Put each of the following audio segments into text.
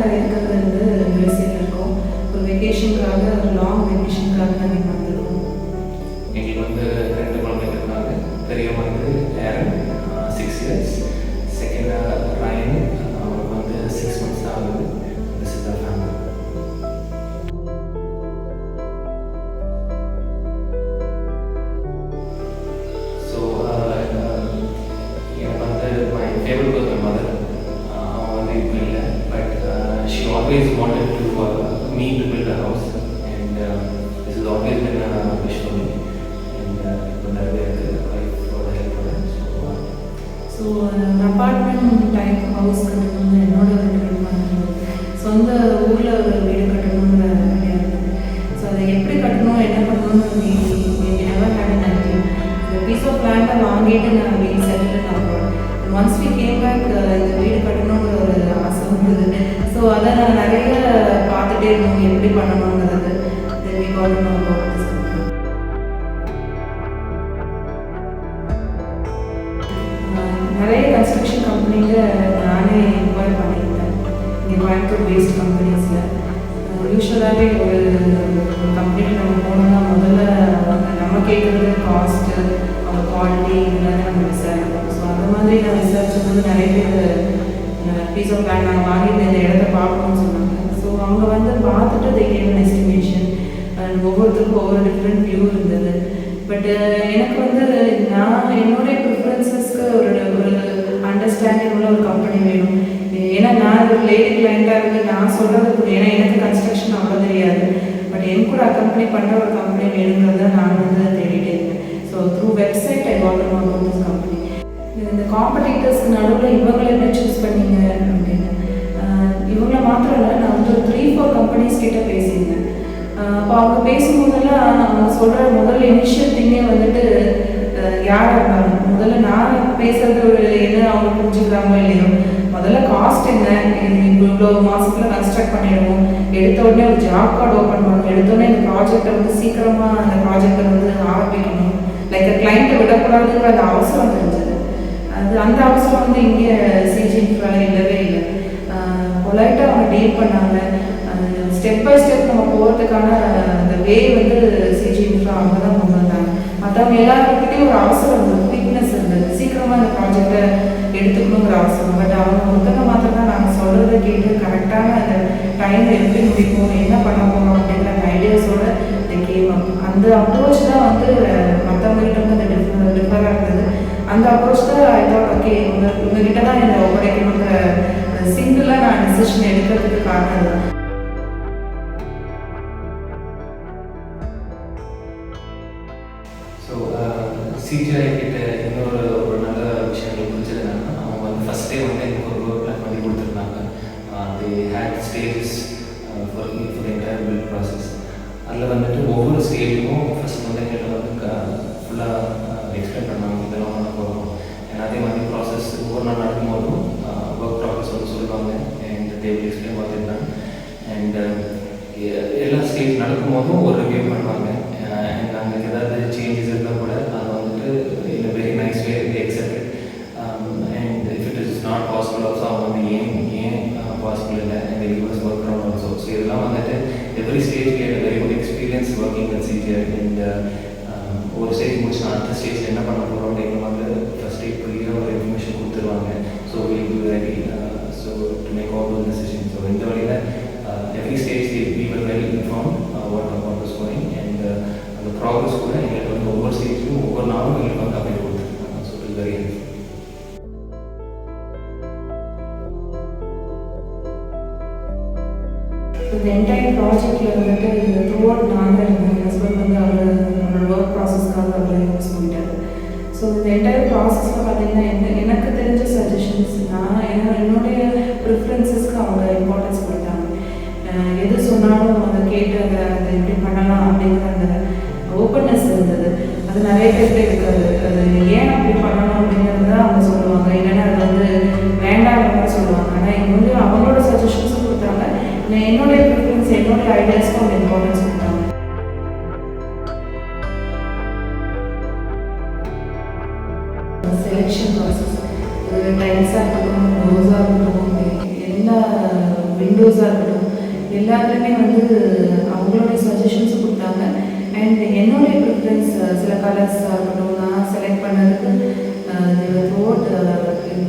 இருக்கிறது வந்து யூஎஸ்ஏல இருக்கோம். ஒரு வெக்கேஷனுக்காக, ஒரு லாங் வெக்கேஷனுக்காக நாங்கள் வந்திருக்கோம். எங்களுக்கு வந்து 2 குழந்தைங்க இருக்காங்க. பெரியவங்க வந்து ஏரன் 6 இயர்ஸ், செகண்ட் ராயன் அவங்களுக்கு வந்து 6 months தான் ஆகுது. This is the family. So எனக்கு வந்து my favourite was my mother. அவங்க வந்து இப்போ இல்லை, but she always wanted to me to build a house and this is always been a wish for me. இப்போ நிறைய ஒய்ஃபோட ஹெல்ப்போட ஸோ அப்பார்ட்மெண்ட் டைப் ஹவுஸ் கட்டணும்னு என்னோட சொந்த ஊரில் ஒரு வீடு கட்டணுங்கிற ஐடியா இருக்குது. ஸோ அதை எப்படி கட்டணும், என்ன பண்ணணும்னு நெவர் ஹேட் அன் ஐடியா. இந்த பீஸ் ஆஃப் லேண்டை வாங்கிட்டு நான் வீடு செட்டில் ஆகிறோம். ஒன்ஸ் வி கேம் பேக் இந்த வீடு கட்டணுங்கிற ஒரு ஆசை வந்தது. ஸோ அதை நான் நிறைய பார்த்துட்டே இருந்தோம், எப்படி பண்ணணுங்கிறது. Then we got to know about this. நிறைய கன்ஸ்ட்ரக்ஷன் கம்பெனியில் நானே இன்வால்வ் பண்ணியிருந்தேன், இங்கே கோயம்புத்தூர் பேஸ்ட் கம்பெனிஸில். யூஸ்வலாகவே ஒரு கம்பெனியில் நம்ம போனோம்னா முதல்ல நம்ம கேட்குறது காஸ்ட்டு, அவங்க குவாலிட்டி இதெல்லாம் நம்ம விசாரிப்போம். ஸோ அந்த மாதிரி நான் விசாரிச்சபோது நிறைய பேர் பீஸ் ஆஃப் லேண்ட் நாங்கள் வாங்கிட்டு இந்த இடத்த பார்க்கணும்னு சொன்னாங்க. ஸோ அவங்க வந்து பார்த்துட்டு they gave an estimation. ஒவ்வொருத்தருக்கும் ஒவ்வொரு டிஃப்ரெண்ட் வியூ இருந்தது. பட் எனக்கு வந்து நான் என்னுடைய ப்ரிஃபரன்சஸ்க்கு ஒரு அண்டர்ஸ்டாண்டிங் உள்ள ஒரு கம்பெனி வேணும். ஏன்னா நான் ஒரு லேடி கிளைண்ட்டாக இருந்து நான் சொல்கிறது புரியும். ஏன்னா எனக்கு கன்ஸ்ட்ரக்ஷன் அவ்வளோ தெரியாது. பட் என் கூட அக்கம்பெனி பண்ணுற ஒரு கம்பெனி வேணுங்கிறத நான் வந்து தேடிட்டே இருந்தேன். So through website I got to know about this company. இந்த காம்படிட்டர்ஸ்க்கு நடுவில் இவங்களை எப்படி சூஸ் பண்ணீங்க அப்படின்னு. இவங்களை மாத்திரம் இல்லை, நான் வந்து ஒரு 3-4 கம்பெனிஸ் கிட்ட பேசியிருந்தேன். அப்போ அவங்க பேசும்போதெல்லாம் அவங்க சொல்கிற முதல் இனிஷியல் திங்கே வந்துட்டு யாராக இருந்தாலும் முதல்ல நான் பேசுறது ஒரு என்ன அவங்க புரிஞ்சுக்கிறாங்களோ இல்லையோ, முதல்ல காஸ்ட் என்ன, இவ்வளோ மாதத்தில் கன்ஸ்ட்ரக்ட் பண்ணிடுவோம், எடுத்த உடனே ஒரு ஜாப் கார்டு ஓப்பன் பண்ணணும், எடுத்த உடனே இந்த ப்ராஜெக்டை வந்து சீக்கிரமாக அந்த ப்ராஜெக்டை வந்து ஆரம்பிக்கணும், லைக் கிளைண்ட்டை விடக்கூடாதுங்கிற அந்த அவசரம் தெரிஞ்சது. அந்த அவசரம் வந்து இங்கே சிஜி இன்ஃப்ரால இல்லவே இல்லை. பொலைட்டாக அவங்க டீல் பண்ணாங்க. ஸ்டெப் பை ஸ்டெப் நம்ம போகிறதுக்கான அந்த வே வந்து சிஜி இன்ஃப்ரா அவங்க தான் கொண்டு வந்தாங்க. மற்றவங்க எல்லாருக்கிட்டையும் ஒரு அவசரம் இருந்தது, வீக்னஸ் இருந்தது, சீக்கிரமாக அந்த ப்ராஜெக்டை எடுத்துக்கணுங்கிற அவசரம். பட் அவங்க ஒருத்தங்க மாத்திரம் தான் நாங்கள் சொல்கிறத கேட்டு கரெக்டான அந்த டைமை எப்படி முடிப்போம், என்ன பண்ண போகிறோம் அப்படிங்கிற அந்த ஐடியாஸோட கேம். அந்த அப்ரோச் தான் வந்து மற்றவங்ககிட்ட வந்து அந்த டிஃபராக இருந்தது. அந்த அப்ரோச் தான் ஐ தாட் ஓகே உங்ககிட்ட தான் என்னை ஒப்படைக்கணுங்கிற சிங்கிளாக நான் டிசிஷன் எடுக்கிறதுக்கு காரணம் தான். ஸோ சிஜிஐ கிட்ட இன்னொரு நல்ல விஷயம் புரிஞ்சதுனால அவங்க வந்து ஃபஸ்ட்டே வந்து எனக்கு ஒரு ஒர்க் பிளான் பண்ணி கொடுத்துருந்தாங்க. They had stages for entire build process. அதில் வந்துட்டு ஒவ்வொரு ஸ்டேஜுக்கும் ஃபஸ்ட் வந்து எங்கள்கிட்ட வந்து ஃபுல்லாக எக்ஸ்பிளைன் பண்ணாங்க, இதெல்லாம் பண்ண போகிறோம். அண்ட் அதே மாதிரி ப்ராசஸ் ஒவ்வொரு நாள் நடக்கும்போதும் ஒர்க் ப்ராசஸ் வந்து சொல்லுவாங்க. அண்ட் தே வில் எக்ஸ்பிளைன் பார்த்துருந்தாங்க. அண்ட் எல்லா ஸ்டேஜ் நடக்கும்போதும் ஒரு ரிவ்யூ பண்ணுவாங்க. அண்ட் நாங்கள் ஏதாவது சேஞ்சஸ் இருந்தால் கூட அதை வந்துட்டு in a very nice way accept. And if it is not possible also அவங்க வந்து ஏன் பாசிபிள் இல்லை இந்த US work around also. So இதெல்லாம் வந்துட்டு every stage get very good experience working with CGI. And ஒரு ஸ்டேஜ் முடிச்சு அடுத்த ஸ்டேஜ் என்ன பண்ண போகிறோம் அப்படிங்கிற மாதிரி ஃபஸ்ட் ஸ்டேஜ் கிளியராக ஒரு இன்ஃபர்மேஷன் கொடுத்துருவாங்க. So will be ready so to make all the decision. So இந்த வழியில் every stage we were well inform what is going. And அந்த ப்ராக்ரஸ் கூட எங்களுக்கு வந்து ஒவ்வொரு ஸ்டேஜும் ஒவ்வொரு நாளும் எங்களுக்கு வந்து அப்டேட் கொடுத்துருக்காங்க. So it very helpful. இந்த என்டையர் ப்ராஜெக்டில் வந்துட்டு த்ரூ அவுட் நாங்கள் இருந்தேன். ஹஸ்பண்ட் வந்து அவரோட ஒர்க் ப்ராசஸ்க்காக அவர் யூஸ் பண்ணிட்டார். ஸோ இந்த என்டையர் ப்ராசஸில் பார்த்தீங்கன்னா எனக்கு தெரிஞ்ச சஜஷன்ஸ் நான் என்னுடைய ப்ரிஃபரன்சஸ்க்கு அவங்க இம்பார்ட்டன்ஸ் கொடுத்தாங்க. எது சொன்னாலும் அதை கேட்டு அதை எப்படி பண்ணலாம் அப்படிங்கிற அந்த ஓப்பன்னஸ் இருந்தது. அது நிறைய பேர்கிட்ட இருக்காது. அது ஏன் அப்படி பண்ணணும் அப்படிங்கிறது தான் அவங்க சொல்லுவாங்க, இல்லைன்னா அது வந்து வேண்டாம் சொல்லுவாங்க. ஆனால் இவங்க அவங்களோட சஜஷன்ஸும் கொடுத்தாங்க, என்னுடைய ப்ரிஃபரன்ஸ் என்னுடைய ஐடியாஸ்க்கும் அவங்க இம்பார்ட்டன்ஸ் கொடுத்தாங்க. செலெக்ஷன் ப்ராசஸ் டைல்ஸாக இருக்கட்டும், டோஸாக இருக்கட்டும், எல்லா விண்டோ விண்டோஸாக இருக்கட்டும், எல்லாத்துலேயுமே வந்து அவங்களுடைய சஜஷன்ஸும் கொடுத்தாங்க. அண்ட் என்னுடைய ப்ரிஃபரன்ஸ் சில கலர்ஸாக இருக்கட்டும், நான் செலக்ட் பண்ணதுக்கு த்ரூஅவுட்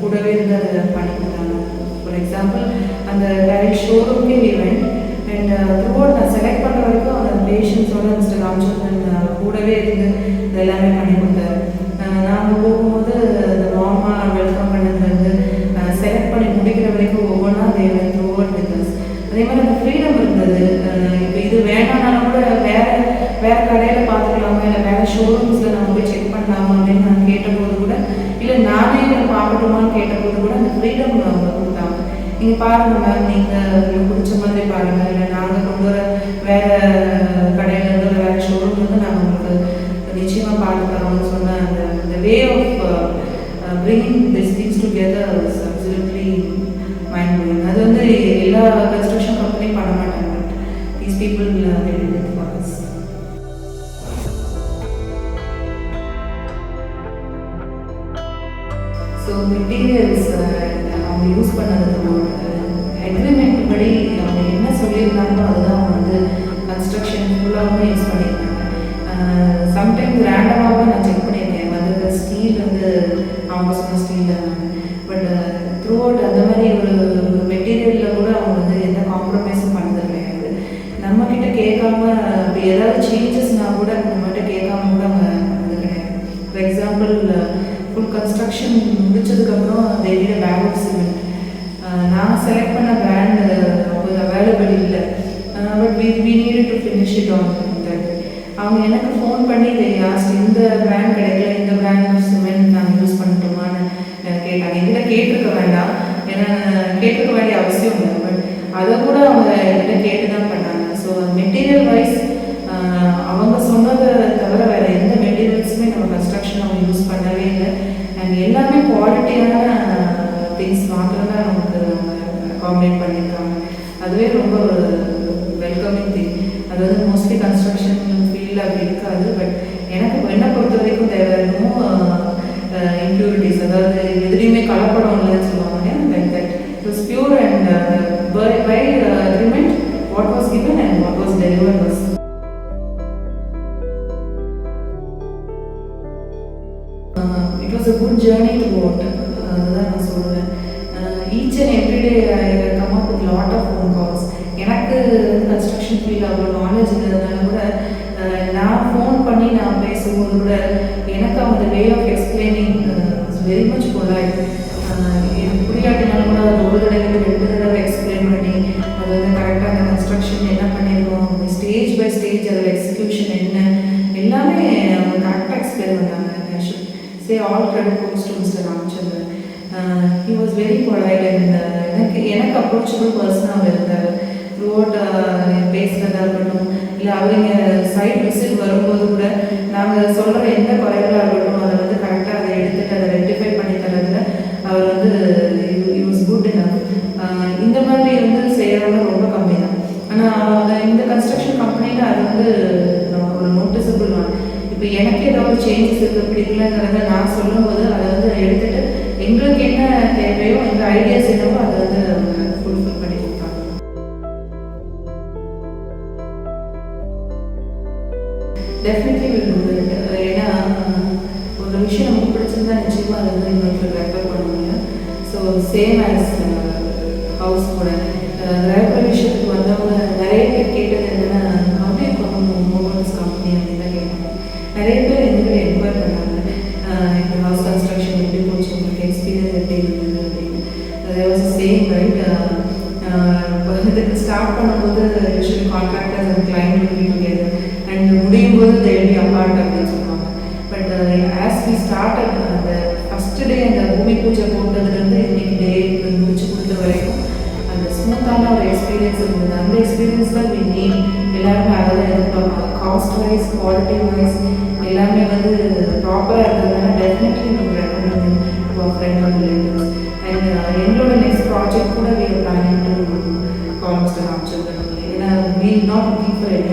கூடவே இருந்து அதை பண்ணி கொடுத்தாங்க. ஃபார் எக்ஸாம்பிள் அந்த டைரக்ட் ஷோரூம்கே ஈவெண்ட் அண்ட் த்ரூஅவுட் நான் செலக்ட் பண்ணுற வரைக்கும் அந்த பேஷன்ஸோட மிஸ்டர் ராமச்சந்திரன் கூடவே இருந்து இது எல்லாமே பண்ணி கொடுத்தாரு. நாங்கள் போகும்போது அந்த மாமா வெல்கம் பண்ணதுலேருந்து செலக்ட் பண்ணி முடிக்கிற வரைக்கும் ஒவ்வொன்றா தேவன் த்ரூஅவுட் பிஸ்னஸ். அதே மாதிரி அந்த ஃப்ரீடம் இருந்தது. இப்போ இது வேணாம்னாலும் கூட வேறு கடையில் பார்த்துக்கலாமா, இல்லை வேறு ஷோரூம்ஸில் நம்ம போய் செக் பண்ணலாமா அப்படின்னு நான் கேட்டபோது கூட, இல்லை நானே பார்க்கணுமான்னு கேட்டபோது கூட அந்த ஃப்ரீடம் அவங்க கொடுத்தாங்க. நீங்கள் பாருங்கள் மேம், நீங்கள் உங்களுக்கு பிடிச்ச மாதிரி பாருங்கள், இல்லை நாங்கள் கொண்டு வர வேறு கடையிலேருந்து வேறு ஷோரூம்லேருந்து நாங்கள் உங்களுக்கு நிச்சயமாக பார்த்து தரோம்னு சொன்ன அந்த way of bringing these things together is absolutely mind blowing. அது வந்து எல்லா கன்ஸ்ட்ரக்ஷன் கம்பெனியும் பண்ண மாட்டாங்க. These people they did it for us. So materials அவங்க யூஸ் பண்ணது அக்ரிமெண்ட் படி அவங்க என்ன சொல்லியிருந்தாங்களோ அதுதான் அவங்க வந்து கன்ஸ்ட்ரக்ஷன் ஃபுல்லாகவே யூஸ் பண்ணியிருக்காங்க. சம்டைம்ஸ் ரேண்டமாக நான் செக் பண்ணியிருக்கேன், வந்து ஸ்டீல் வந்து அவங்க சொன்ன ஸ்டீல் தான். பட் த்ரூஅவுட் அந்த மாதிரி ஒரு மெட்டீரியலில் கூட அவங்க வந்து எந்த காம்ப்ரமைஸும் பண்ணது கிடையாது. நம்மக்கிட்ட கேட்காம அப்படி ஏதாவது சேஞ்சஸ்னால் கூட நம்மகிட்ட கேட்காம கூட அவங்க பண்ணது கிடையாது. ஃபார் எக்ஸாம்பிள் ஃபுல் கன்ஸ்ட்ரக்ஷன் முடிச்சதுக்கப்புறம் டெய்லிய பேக் ஆஃப் சிமெண்ட் நான் செலக்ட் பண்ண பிராண்ட் அவைலபிள் இல்லை. But we needed to finish it on that. அவங்க எனக்கு ஃபோன் பண்ணி இந்த பிராண்ட் கிடைக்கல, இந்த பிராண்ட் சிமெண்ட் நாங்கள் யூஸ் பண்ணட்டுமான்னு கேட்டாங்க. என்கிட்ட கேட்டிருக்க வேண்டாம், ஏன்னா கேட்டிருக்க வேண்டிய அவசியம் இல்லை. பட் அதை கூட அவங்க என்கிட்ட கேட்டு தான் பண்ணாங்க. ஸோ மெட்டீரியல் வைஸ் அவங்க சொன்னதை தவிர வேறு எந்த மெட்டீரியல்ஸுமே நம்ம கன்ஸ்ட்ரக்ஷன் அவங்க யூஸ் பண்ணவே இல்லை. அண்ட் எல்லாமே குவாலிட்டியான திங்ஸ் மாத்திரம் தான் நமக்கு அகாமடேட் பண்ணியிருக்காங்க. அதுவே ரொம்ப ஒரு வெல்கமிங் திங். அது வந்து மோஸ்ட்லி கன்ஸ்ட்ரக்ஷன் ஃபீல்டில் அப்படி இருக்காது. பட் எனக்கு என்னை பொறுத்த வரைக்கும் தேவையான இம்ப்யூரிட்டிஸ், அதாவது எதுலேயுமே கலப்படம் இல்லைன்னு சொல்லுவாங்க. Like that it was pure and by agreement what was given and what was delivered was. It was a good journey throughout. அதுதான் நான் சொல்லுவேன். Each and every day I come up with lot of phone calls. எனக்கு construction field அவ்வளோ knowledge இருந்ததுனால கூட நான் phone பண்ணி நான் பேசும்போது கூட எனக்கு அவங்க way of explaining very much polite. எனக்கு புரியாட்டினாலும் கூட அது ஒரு தடவை 2 தடவை எக்ஸ்பிளைன் பண்ணி அது வந்து கரெக்டாக அந்த கன்ஸ்ட்ரக்ஷன் என்ன பண்ணியிருக்கோம், ஸ்டேஜ் பை ஸ்டேஜ் அதோட எக்ஸிக்யூஷன் என்ன எல்லாமே அவங்க கரெக்டாக எக்ஸ்பிளைன் பண்ணாங்க. Say all credit goes to Mr. Ramachandran. He was very polite and எனக்கு அப்ரோச்சபிள் பர்சனாக இருந்தார். த்ரூஅவுட் பேசுகிறதா இருக்கட்டும், இல்லை அவங்க சைட் விசிட் வரும்போது கூட நாங்கள் சொல்கிற எந்த குறைகளாக இருக்கட்டும் அதை வந்து கரெக்டாக அதை எடுத்துகிட்டு அதை ரெக்டிஃபை பண்ணி தரதுல அவர் வந்து யூஸ் குட் இனஃப். இந்த மாதிரி வந்து செய்கிறவங்க ரொம்ப கம்மி தான். ஆனால் இந்த கன்ஸ்ட்ரக்ஷன் கம்பெனியில் அது வந்து ஒரு நோட்டிசபிள் தான். இப்போ எனக்கு ஏதாவது சேஞ்சஸ் இருக்குது பிடிக்கலங்கிறத நான் சொல்லும்போது அதை வந்து எடுத்துகிட்டு எங்களுக்கு என்ன தேவையோ எங்கள் ஐடியாஸ் என்னவோ அதை வந்து ஃபுல்ஃபில் பண்ணி கொடுப்பாங்க. Definitely will do it. ஏன்னா ஒரு விஷயம் நமக்கு பிடிச்சிருந்தா நிச்சயமாக அதை வந்து இன்னொரு ரெஃபர் பண்ணுவாங்க. ஸோ சேம் ஆஸ் ஹவுஸ் கூட கிரக விஷயத்துக்கு வந்தவங்க நிறைய பேர் கேட்டது என்னென்னா அப்படியே மொபைல்ஸ் கம்பெனி அப்படின்னு தான் கேட்டாங்க. நிறைய பேர் எங்களுக்கு என்கொயர் பண்ணாங்க, இந்த ஹவுஸ் கன்ஸ்ட்ரக்ஷன் எப்படி போச்சு, உங்களுக்கு எக்ஸ்பீரியன்ஸ் எப்படி இருந்தது அப்படின்னு. Same right. இதுக்கு ஸ்டார்ட் பண்ணும்போது usually contractors and client will be together and முடியும் போது they will be apart அப்படின்னு சொல்லுவாங்க. பட் ஆஸ் வி ஸ்டார்டட் அந்த ஃபஸ்ட் டே அந்த பூமி பூஜை போட்டதுலேருந்து இன்னைக்கு டே முடிச்சு கொடுத்த வரைக்கும் அந்த ஸ்மூத்தான ஒரு எக்ஸ்பீரியன்ஸ் இருந்தது. அந்த எக்ஸ்பீரியன்ஸ் தான் வி நீட். எல்லாருமே அதை தான் எதிர்பார்ப்பாங்க. காஸ்ட் வைஸ், குவாலிட்டி வைஸ் எல்லாமே வந்து ப்ராப்பராக இருந்ததுனால டெஃபினெட்லி நம்ம recommend to our friend and relatives. And எங்களோட நெக்ஸ்ட் ப்ராஜெக்ட் கூட we are planning to call Mr. Ramachandran. ஏன்னா we not looking for any